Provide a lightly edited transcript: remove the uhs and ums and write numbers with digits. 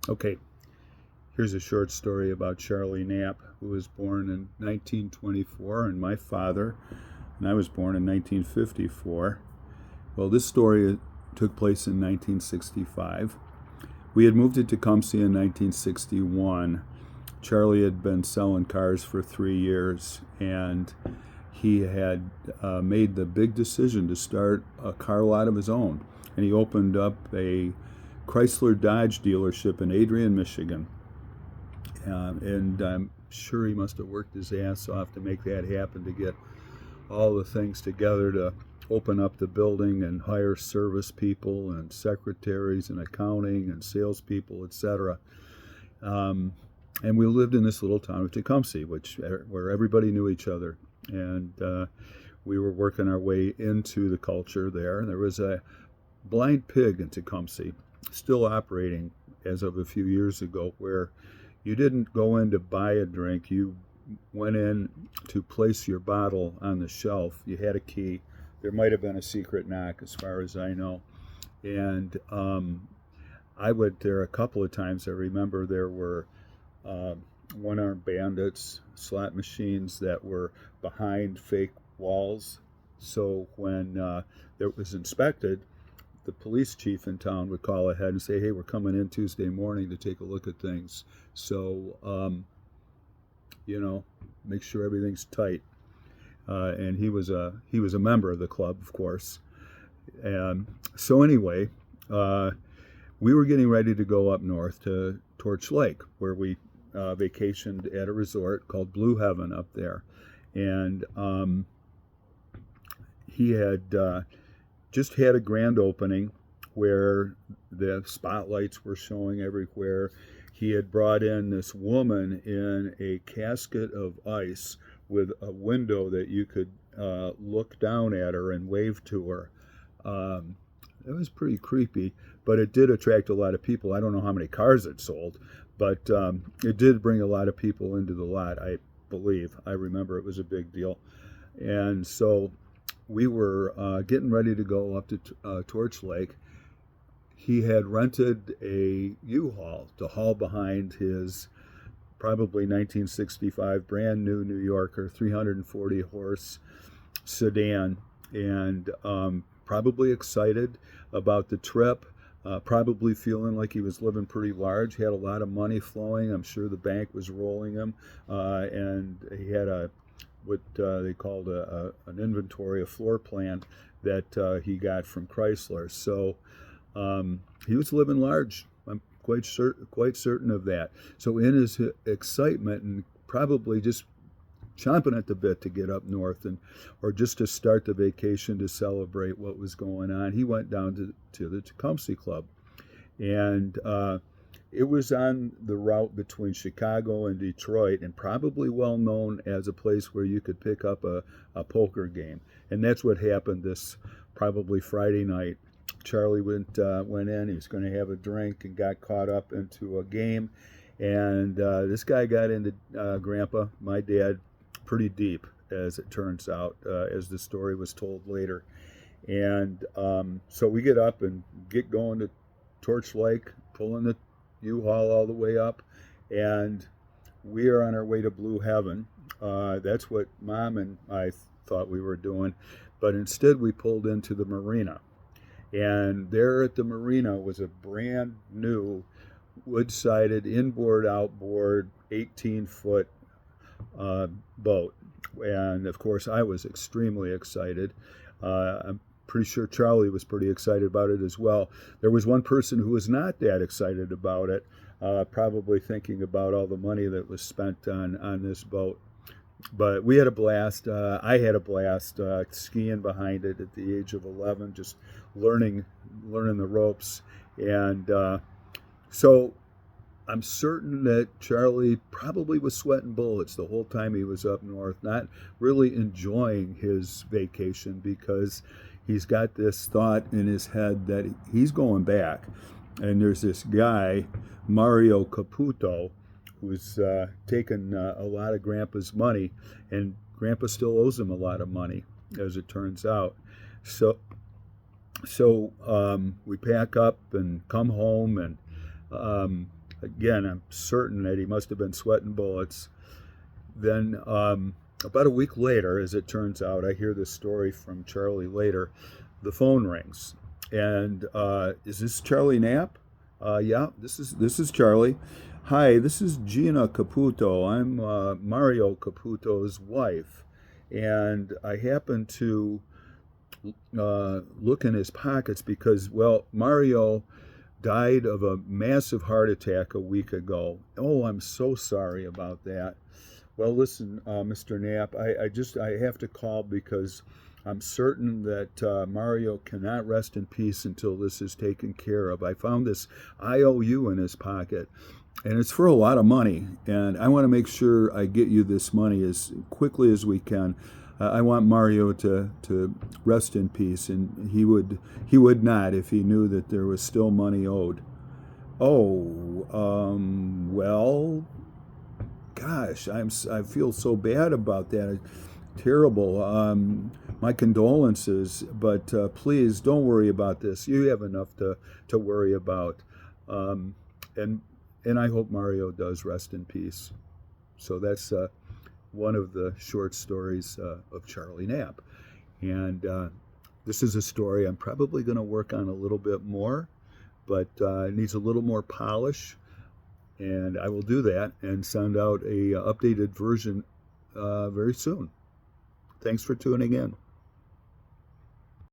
Okay, here's a short story about Charlie Knapp, who was born in 1924, and my father, and I was born in 1954. Well, this story took place in 1965. We had moved to Tecumseh in 1961. Charlie had been selling cars for 3 years, and he had made the big decision to start a car lot of his own. And he opened up a Chrysler Dodge dealership in Adrian, Michigan. And I'm sure he must have worked his ass off to make that happen, to get all the things together to open up the building and hire service people and secretaries and accounting and salespeople, etc. Um, and we lived in this little town of Tecumseh, where everybody knew each other, and we were working our way into the culture there. There was a Blind Pig in Tecumseh, still operating as of a few years ago, where you didn't go in to buy a drink. You went in to place your bottle on the shelf. You had a key. There might have been a secret knock, as far as I know. And I went there a couple of times. I remember there were uh, one-armed bandits, slot machines that were behind fake walls. So when it was inspected, the police chief in town would call ahead and say, "Hey, we're coming in Tuesday morning to take a look at things. So, you know, make sure everything's tight." And he was a member of the club, of course. And so anyway, uh, we were getting ready to go up north to Torch Lake, where we vacationed at a resort called Blue Heaven up there. And he had just had a grand opening where the spotlights were showing everywhere. He had brought in this woman in a casket of ice with a window that you could look down at her and wave to her. Um, it was pretty creepy, but it did attract a lot of people. I don't know how many cars it sold, but it did bring a lot of people into the lot, I believe. I remember it was a big deal. And so we were getting ready to go up to Torch Lake. He had rented a U-Haul to haul behind his probably 1965 brand new New Yorker 340 horse sedan, and probably excited about the trip. Probably feeling like he was living pretty large. He had a lot of money flowing. I'm sure the bank was rolling him, and he had what they called an inventory, a floor plan that he got from Chrysler. So he was living large. I'm quite certain of that. So in his excitement and probably just chomping at the bit to get up north, and or just to start the vacation to celebrate what was going on, he went down to the Tecumseh Club. And it was on the route between Chicago and Detroit, and probably well known as a place where you could pick up a poker game. And that's what happened this probably Friday night. Charlie went in. He was going to have a drink and got caught up into a game. And this guy got into Grandpa, my dad, pretty deep, as it turns out, as the story was told later. And so we get up and get going to Torch Lake, pulling the U-Haul all the way up, and we are on our way to Blue Heaven. That's what Mom and I thought we were doing, but instead we pulled into the marina. And there at the marina was a brand new wood-sided, inboard, outboard, 18-foot boat. And of course, I was extremely excited. I'm pretty sure Charlie was pretty excited about it as well. There was one person who was not that excited about it, probably thinking about all the money that was spent on this boat. But we had a blast. I had a blast skiing behind it at the age of 11, just learning the ropes. And so I'm certain that Charlie probably was sweating bullets the whole time he was up north, not really enjoying his vacation, because he's got this thought in his head that he's going back. And there's this guy, Mario Caputo, who's taken a lot of Grandpa's money, and Grandpa still owes him a lot of money, as it turns out. So, so we pack up and come home, and Again, I'm certain that he must have been sweating bullets. Then, about a week later, as it turns out, I hear this story from Charlie later. The phone rings, and is this Charlie Knapp? Yeah, this is Charlie. Hi, this is Gina Caputo. I'm Mario Caputo's wife, and I happen to look in his pockets because, well, Mario died of a massive heart attack a week ago. Oh, I'm so sorry about that. Well, listen, Mr. Knapp, I have to call because I'm certain that Mario cannot rest in peace until this is taken care of. I found this IOU in his pocket, and it's for a lot of money, and I want to make sure I get you this money as quickly as we can. I want Mario to rest in peace, and he would not if he knew that there was still money owed. Oh, well, gosh, I feel so bad about that. Terrible. My condolences, but please don't worry about this. You have enough to worry about, and I hope Mario does rest in peace. So that's one of the short stories of Charlie Knapp, and this is a story I'm probably going to work on a little bit more, but it needs a little more polish. And I will do that and send out a updated version very soon. Thanks for tuning in.